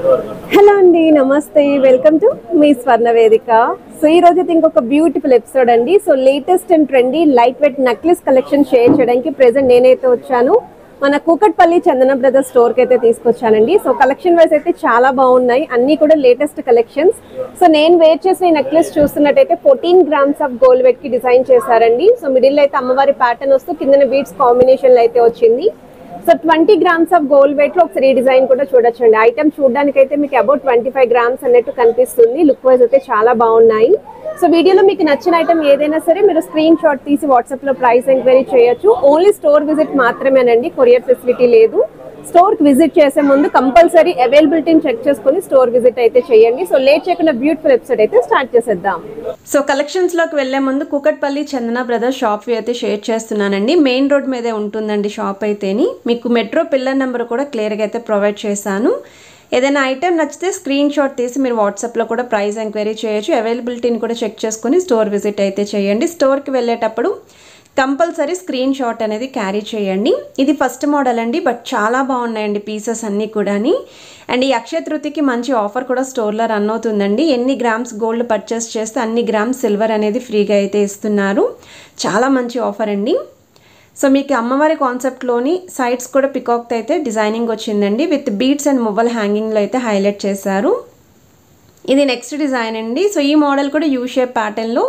Hello అండి, నమస్తే, welcome to me స్వర్ణ వేదిక. సో ఈ రోజు అయితే ఇంకొక బ్యూటిఫుల్ ఎపిసోడ్ అండి. So latest and trendy light weight necklace collection share చేయడానికి ప్రెసెంట్ నేనైతే వచ్చాను. మన కూకట్పల్లి చందన బ్రదర్స్ స్టోర్ కి అయితే తీసుకొచ్చానండి. సో కలెక్షన్ వైజ్ అయితే చాలా బాగున్నాయి, అన్ని కూడా లేటెస్ట్ కలెక్షన్స్. సో నేను వేర్ చేసిన ఈ నెక్లెస్ చూస్తున్నట్టయితే 14 గ్రామ్స్ ఆఫ్ గోల్డ్ వెయిట్ కి డిజైన్ చేశారండి. సో మిడిల్ అయితే అమ్మవారి ప్యాటర్న్ వస్తూ కింద బీడ్స్ కాంబినేషన్ లో అయితే వచ్చింది. So 20 grams of gold weight లో ఒకసారి డిజైన్ కూడా చూడొచ్చండి. ఐటమ్ చూడడానికి అయితే మీకు అబౌట్ 25 గ్రామ్స్ అన్నట్టు కనిపిస్తుంది. లుక్ వైజ్ అయితే చాలా బాగున్నాయి. సో వీడియోలో మీకు నచ్చిన ఐటమ్ ఏదైనా సరే మీరు స్క్రీన్ షాట్ తీసి వాట్సాప్ లో ప్రైస్ ఎంక్వైరీ చేయొచ్చు. ఓన్లీ స్టోర్ విజిట్ మాత్రమేనండి, కొరియర్ ఫెసిలిటీ లేదు. స్టోర్ కి విజిట్ చేసే ముందు కంపల్సరీ అవైలబిలిటీని చెక్ చేసుకుని స్టోర్ విజిట్ అయితే చేయండి. సో లేట్ చేయకుండా బ్యూటిఫుల్ ఎపిసోడ్ అయితే స్టార్ట్ చేసేద్దాం. సో కలెక్షన్స్ లోకి వెళ్లే ముందు కూకట్పల్లి చందన బ్రదర్స్ షాప్ అయితే షేర్ చేస్తున్నానండి. మెయిన్ రోడ్ మీదే ఉంటుందండి షాప్ అయితేని. మీకు మెట్రో పిల్లర్ నెంబర్ కూడా క్లియర్గా అయితే ప్రొవైడ్ చేశాను. ఏదైనా ఐటెం నచ్చితే స్క్రీన్ షాట్ తీసి మీరు వాట్సాప్లో కూడా ప్రైస్ ఎంక్వైరీ చేయొచ్చు. అవైలబిలిటీని కూడా చెక్ చేసుకుని స్టోర్ విజిట్ అయితే చేయండి. స్టోర్కి వెళ్ళేటప్పుడు కంపల్సరీ స్క్రీన్ షాట్ అనేది క్యారీ చేయండి. ఇది ఫస్ట్ మోడల్ అండి, బట్ చాలా బాగున్నాయండి పీసెస్ అన్నీ కూడాని. అండ్ ఈ అక్షయ తృతీయకి మంచి ఆఫర్ కూడా స్టోర్లో రన్ అవుతుందండి. ఎన్ని గ్రామ్స్ గోల్డ్ పర్చేస్ చేస్తే అన్ని గ్రామ్స్ సిల్వర్ అనేది ఫ్రీగా అయితే ఇస్తున్నారు. చాలా మంచి ఆఫర్ అండి. సో మీకు అమ్మవారి కాన్సెప్ట్లోని సైడ్స్ కూడా పికాక్తో అయితే డిజైనింగ్ వచ్చిందండి. విత్ బీడ్స్ అండ్ మువ్వల్ హ్యాంగింగ్లో అయితే హైలైట్ చేశారు. ఇది నెక్స్ట్ డిజైన్ అండి. సో ఈ మోడల్ కూడా యూ షేప్ ప్యాటర్న్లో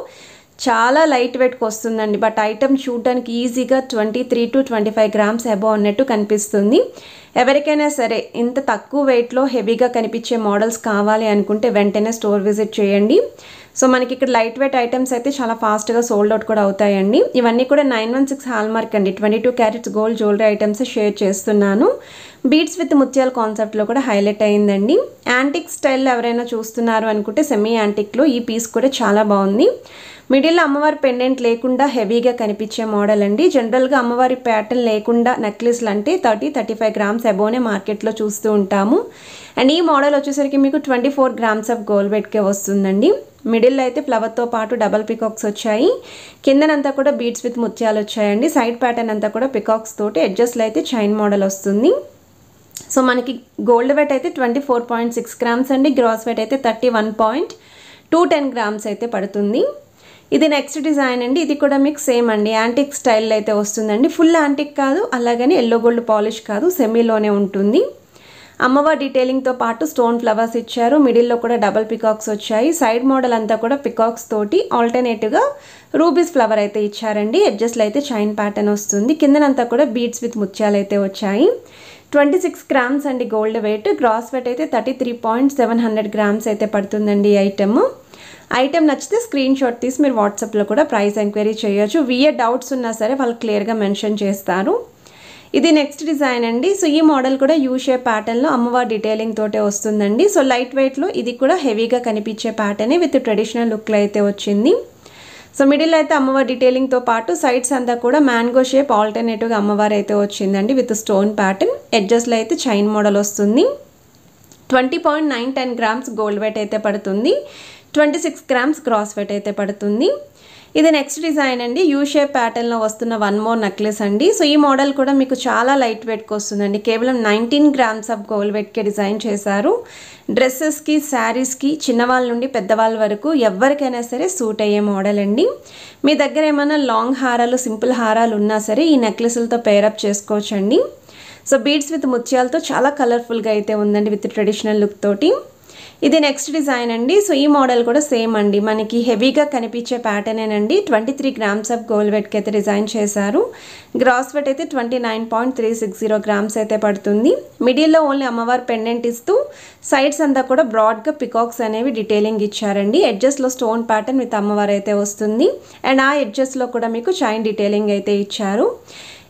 చాలా లైట్ వెయిట్కి వస్తుందండి. బట్ ఐటమ్ చూడడానికి ఈజీగా 23 to 25 గ్రామ్స్ అబోవ్ అన్నట్టు కనిపిస్తుంది. ఎవరికైనా సరే ఇంత తక్కువ వెయిట్లో హెవీగా కనిపించే మోడల్స్ కావాలి అనుకుంటే వెంటనే స్టోర్ విజిట్ చేయండి. సో మనకి ఇక్కడ లైట్ వెయిట్ ఐటమ్స్ అయితే చాలా ఫాస్ట్గా సోల్డ్ అవుట్ కూడా అవుతాయండి. ఇవన్నీ కూడా 916 హాల్మార్క్ అండి. 22 carats gold jewellery items share చేస్తున్నాను. బీడ్స్ విత్ ముత్యాల కాన్సెప్ట్లో కూడా హైలైట్ అయిందండి. యాంటిక్ స్టైల్ ఎవరైనా చూస్తున్నారు అనుకుంటే సెమీ యాంటిక్లో ఈ పీస్ కూడా చాలా బాగుంది. మిడిల్లో అమ్మవారి పెండెంట్ లేకుండా హెవీగా కనిపించే మోడల్ అండి. జనరల్గా అమ్మవారి ప్యాటర్న్ లేకుండా నెక్లెస్లు అంటే 30-35 గ్రామ్స్ అబోనే మార్కెట్లో చూస్తూ ఉంటాము. అండ్ ఈ మోడల్ వచ్చేసరికి మీకు 24 గ్రామ్స్ ఆఫ్ గోల్డ్ వెయిట్కే వస్తుందండి. మిడిల్ అయితే ఫ్లవర్తో పాటు డబల్ పికాక్స్ వచ్చాయి. కిందనంతా కూడా బీడ్స్ విత్ ముత్యాలు వచ్చాయండి. సైడ్ ప్యాటర్న్ అంతా కూడా పికాక్స్ తోటి ఎడ్జస్ట్లో అయితే చైన్ మోడల్ వస్తుంది. సో మనకి గోల్డ్ వెయిట్ అయితే 24.6 గ్రామ్స్ అండి. గ్రాస్ వెయిట్ అయితే 31.210 గ్రామ్స్ అయితే పడుతుంది. ఇది నెక్స్ట్ డిజైన్ అండి. ఇది కూడా మీకు సేమ్ అండి, యాంటిక్ స్టైల్లో అయితే వస్తుందండి. ఫుల్ యాంటిక్ కాదు, అలాగని ఎల్లో గోల్డ్ పాలిష్ కాదు, సెమీలోనే ఉంటుంది. అమ్మవారి డీటెయిలింగ్తో పాటు స్టోన్ ఫ్లవర్స్ ఇచ్చారు. మిడిల్లో కూడా డబల్ పికాక్స్ వచ్చాయి. సైడ్ మోడల్ అంతా కూడా పికాక్స్ తోటి ఆల్టర్నేటివ్గా రూబీస్ ఫ్లవర్ అయితే ఇచ్చారండి. ఎడ్జస్ట్లో అయితే చైన్ ప్యాటర్న్ వస్తుంది. కిందనంతా కూడా బీడ్స్ విత్ ముత్యాలు అయితే వచ్చాయి. 26 గ్రామ్స్ అండి గోల్డ్ వెయిట్. గ్రాస్ వెయిట్ అయితే 33.700 గ్రామ్స్ అయితే పడుతుందండి ఈ ఐటమ్ నచ్చితే స్క్రీన్ షాట్ తీసి మీరు వాట్సాప్లో కూడా ప్రైస్ ఎంక్వైరీ చేయొచ్చు. డౌట్స్ ఉన్నా సరే వాళ్ళు క్లియర్గా మెన్షన్ చేస్తారు. ఇది నెక్స్ట్ డిజైన్ అండి. సో ఈ మోడల్ కూడా యూ షేప్ ప్యాటర్న్లో అమ్మవారి డీటెయిలింగ్ తోటే వస్తుందండి. సో లైట్ వెయిట్లో ఇది కూడా హెవీగా కనిపించే ప్యాటర్నే విత్ ట్రెడిషనల్ లుక్లో అయితే వచ్చింది. సో మిడిల్ అయితే అమ్మవారి డీటెయిలింగ్తో పాటు సైడ్స్ అంతా కూడా మ్యాంగో షేప్ ఆల్టర్నేటివ్గా అమ్మవారు అయితే వచ్చిందండి విత్ స్టోన్ ప్యాటర్న్. ఎడ్జస్ట్లో అయితే చైన్ మోడల్ వస్తుంది. 20.910 గ్రామ్స్ గోల్డ్ వెయిట్ అయితే పడుతుంది. 26 గ్రామ్స్ గ్రాస్ వెయిట్ అయితే పడుతుంది. ఇది నెక్స్ట్ డిజైన్ అండి. యూ షేప్ ప్యాటర్న్లో వస్తున్న వన్ మోర్ నెక్లెస్ అండి. సో ఈ మోడల్ కూడా మీకు చాలా లైట్ వెయిట్కి వస్తుందండి. కేవలం 19 గ్రామ్స్ ఆఫ్ గోల్డ్ వెయిట్కే డిజైన్ చేశారు. డ్రెస్సెస్కి, శారీస్కి, చిన్నవాళ్ళ నుండి పెద్దవాళ్ళ వరకు ఎవరికైనా సరే సూట్ అయ్యే మోడల్ అండి. మీ దగ్గర ఏమైనా లాంగ్ హారాలు, సింపుల్ హారాలు ఉన్నా సరే ఈ నెక్లెస్లతో పేరప్ చేసుకోవచ్చండి. సో బీడ్స్ విత్ ముత్యాలతో చాలా కలర్ఫుల్గా అయితే ఉందండి విత్ ట్రెడిషనల్ లుక్ తోటి. ఇది నెక్స్ట్ డిజైన్ అండి. సో ఈ మోడల్ కూడా సేమ్ అండి, మనకి హెవీగా కనిపించే ప్యాటర్నేనండి. 23 గ్రామ్స్ ఆఫ్ గోల్డ్ వెయిట్కి అయితే డిజైన్ చేశారు. గ్రాస్ వెయిట్ అయితే 29.360 గ్రామ్స్ అయితే పడుతుంది. మిడిల్లో ఓన్లీ అమ్మవారి పెండెంట్ ఇస్తూ సైడ్స్ అంతా కూడా బ్రాడ్గా పికాక్స్ అనేవి డీటెయిలింగ్ ఇచ్చారండి. ఎడ్జస్ట్లో స్టోన్ ప్యాటర్న్ విత్ అమ్మవారు అయితే వస్తుంది. అండ్ ఆ ఎడ్జస్ట్లో కూడా మీకు చైన్ డీటెయిలింగ్ అయితే ఇచ్చారు.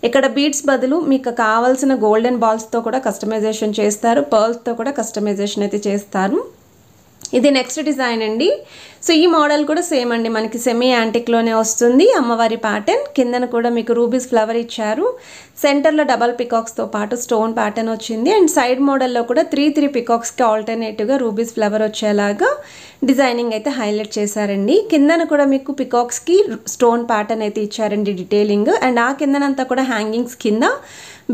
ఇక్కడ బీడ్స్ బదులు మీకు కావాల్సిన గోల్డెన్ బాల్స్తో కూడా కస్టమైజేషన్ చేస్తారు. పర్ల్స్తో కూడా కస్టమైజేషన్ అయితే చేస్తారు. ఇది నెక్స్ట్ డిజైన్ అండి. సో ఈ మోడల్ కూడా సేమ్ అండి, మనకి సెమీ యాంటిక్లోనే వస్తుంది. అమ్మవారి ప్యాటర్న్ కిందన కూడా మీకు రూబీస్ ఫ్లవర్ ఇచ్చారు. సెంటర్లో డబల్ పికాక్స్తో పాటు స్టోన్ ప్యాటర్న్ వచ్చింది. అండ్ సైడ్ మోడల్లో కూడా 3 పికాక్స్కి ఆల్టర్నేటివ్గా రూబీస్ ఫ్లవర్ వచ్చేలాగా డిజైనింగ్ అయితే హైలైట్ చేశారండి. కిందన కూడా మీకు పికాక్స్కి స్టోన్ ప్యాటర్న్ అయితే ఇచ్చారండి డీటెయిలింగ్. అండ్ ఆ కిందనంతా కూడా హ్యాంగింగ్స్ కింద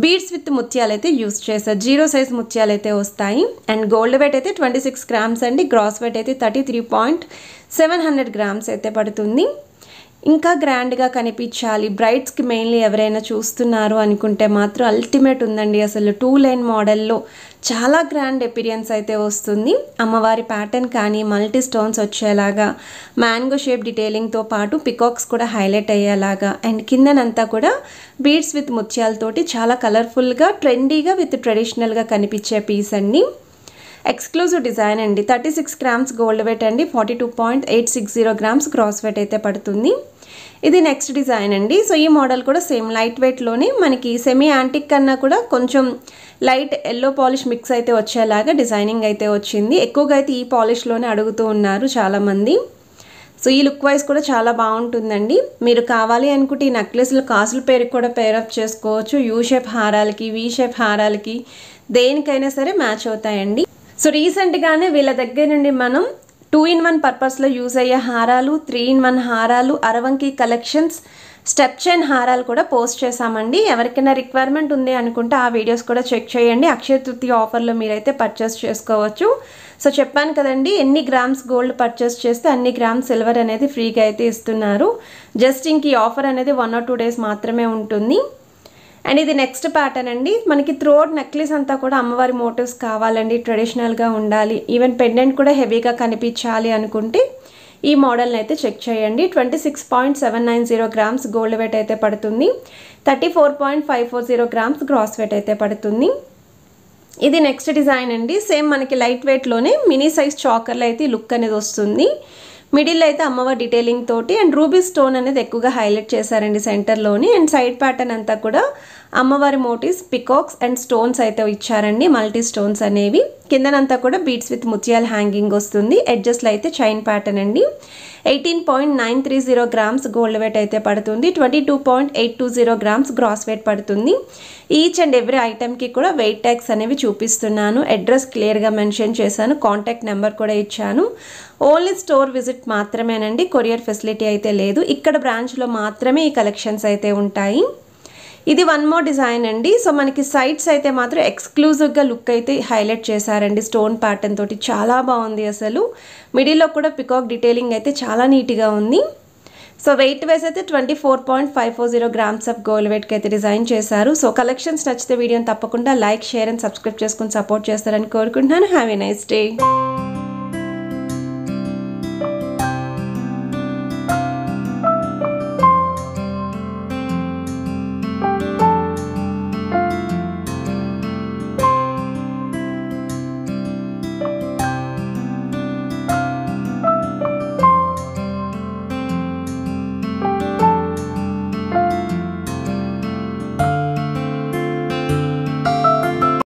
బీడ్స్ విత్ ముత్యాలు అయితే యూస్ చేశారు. 0 సైజ్ ముత్యాలు అయితే వస్తాయి. అండ్ గోల్డ్ వెయిట్ అయితే 26 గ్రామ్స్ అండి. గ్రాస్ వెయిట్ అయితే 33.700 గ్రామ్స్ అయితే పడుతుంది. ఇంకా గ్రాండ్గా కనిపించాలి, బ్రైడ్స్కి మెయిన్లీ ఎవరైనా చూస్తున్నారు అనుకుంటే మాత్రం అల్టిమేట్ ఉందండి. అసలు 2 లైన్ మోడల్లో చాలా గ్రాండ్ ఎపీరియన్స్ అయితే వస్తుంది. అమ్మవారి ప్యాటర్న్ కానీ మల్టీ స్టోన్స్ వచ్చేలాగా, మ్యాంగో షేప్ డీటెయిలింగ్తో పాటు పికాక్స్ కూడా హైలైట్ అయ్యేలాగా, అండ్ కిందనంతా కూడా బీడ్స్ విత్ ముత్యాలతోటి చాలా కలర్ఫుల్గా, ట్రెండీగా విత్ ట్రెడిషనల్గా కనిపించే పీస్ అండి. ఎక్స్క్లూజివ్ డిజైన్ అండి. 36 గ్రామ్స్ గోల్డ్ వెయిట్ అండి. 42.860 గ్రామ్స్ గ్రాస్ వెయిట్ అయితే పడుతుంది. ఇది నెక్స్ట్ డిజైన్ అండి. సో ఈ మోడల్ కూడా సేమ్ లైట్ వెయిట్లోనే మనకి సెమీ యాంటిక్ కన్నా కూడా కొంచెం లైట్ ఎల్లో పాలిష్ మిక్స్ అయితే వచ్చేలాగా డిజైనింగ్ అయితే వచ్చింది. ఎక్కువగా అయితే ఈ పాలిష్లోనే అడుగుతూ ఉన్నారు చాలామంది. సో ఈ లుక్ వైజ్ కూడా చాలా బాగుంటుందండి. మీరు కావాలి అనుకుంటే ఈ నెక్లెస్లు కాసుల పేరుకి కూడా పేరప్ చేసుకోవచ్చు. యూ షేప్ హారాలకి, వీ షేప్ హారాలకి, దేనికైనా సరే మ్యాచ్ అవుతాయండి. సో రీసెంట్గానే వీళ్ళ దగ్గర నుండి మనం 2-in-1 పర్పస్లో యూజ్ అయ్యే హారాలు, 3-in-1 హారాలు, అరవంకి కలెక్షన్స్, స్టెప్ చైన్ హారాలు కూడా పోస్ట్ చేశామండి. ఎవరికైనా రిక్వైర్మెంట్ ఉంది అనుకుంటే ఆ వీడియోస్ కూడా చెక్ చేయండి. అక్షయ తృతీయ ఆఫర్లో మీరైతే పర్చేస్ చేసుకోవచ్చు. సో చెప్పాను కదండి, ఎన్ని గ్రామ్స్ గోల్డ్ పర్చేస్ చేస్తే అన్ని గ్రామ్స్ సిల్వర్ అనేది ఫ్రీగా అయితే ఇస్తున్నారు. జస్ట్ ఇంక ఈ ఆఫర్ అనేది 1 or 2 days మాత్రమే ఉంటుంది. అండ్ ఇది నెక్స్ట్ ప్యాటర్న్ అండి. మనకి త్రోట్ నెక్లెస్ అంతా కూడా అమ్మవారి మోటివ్స్ కావాలండి, ట్రెడిషనల్గా ఉండాలి, ఈవెన్ పెండెంట్ కూడా హెవీగా కనిపించాలి అనుకుంటే ఈ మోడల్ని అయితే చెక్ చేయండి. 26.790 గ్రామ్స్ గోల్డ్ వెయిట్ అయితే పడుతుంది. 34.540 గ్రామ్స్ గ్రాస్ వెయిట్ అయితే పడుతుంది. ఇది నెక్స్ట్ డిజైన్ అండి. సేమ్ మనకి లైట్ వెయిట్లోనే మినీ సైజ్ చాకర్లో అయితే లుక్ అనేది వస్తుంది. మిడిల్ అయితే అమ్మవారి డీటెయిలింగ్ తోటి అండ్ రూబీ స్టోన్ అనేది ఎక్కువగా హైలైట్ చేశారండి సెంటర్లోని. అండ్ సైడ్ ప్యాటర్న్ అంతా కూడా అమ్మవారి మోటివ్స్, పికాక్స్ అండ్ స్టోన్స్ అయితే ఇచ్చారండి, మల్టీ స్టోన్స్ అనేవి. కిందనంతా కూడా బీడ్స్ విత్ ముత్యాల హ్యాంగింగ్ వస్తుంది. ఎడ్జస్ట్లో అయితే చైన్ ప్యాటర్న్ అండి. 18.930 గ్రామ్స్ గోల్డ్ వెయిట్ అయితే పడుతుంది. 22.820 గ్రామ్స్ గ్రాస్ వెయిట్ పడుతుంది. ఈచ్ అండ్ ఎవ్రీ ఐటెంకి కూడా వెయిట్ ట్యాగ్స్ అనేవి చూపిస్తున్నాను. అడ్రస్ క్లియర్గా మెన్షన్ చేశాను, కాంటాక్ట్ నెంబర్ కూడా ఇచ్చాను. ఓన్లీ స్టోర్ విజిట్ మాత్రమేనండి, కొరియర్ ఫెసిలిటీ అయితే లేదు. ఇక్కడ బ్రాంచ్లో మాత్రమే ఈ కలెక్షన్స్ అయితే ఉంటాయి. ఇది 1 more డిజైన్ అండి. సో మనకి సైడ్స్ అయితే మాత్రం ఎక్స్క్లూజివ్గా లుక్ అయితే హైలైట్ చేశారండి స్టోన్ ప్యాటర్న్ తోటి. చాలా బాగుంది అసలు. మిడిల్లో కూడా పికాక్ డీటెయిలింగ్ అయితే చాలా నీట్గా ఉంది. సో వెయిట్ వైజ్ అయితే 24.540 గ్రామ్స్ ఆఫ్ గోల్డ్ వెయిట్కి అయితే డిజైన్ చేశారు. సో కలెక్షన్స్ నచ్చితే వీడియోని తప్పకుండా లైక్, షేర్ అండ్ సబ్స్క్రైబ్ చేసుకుని సపోర్ట్ చేస్తారని కోరుకుంటున్నాను. Have a nice day.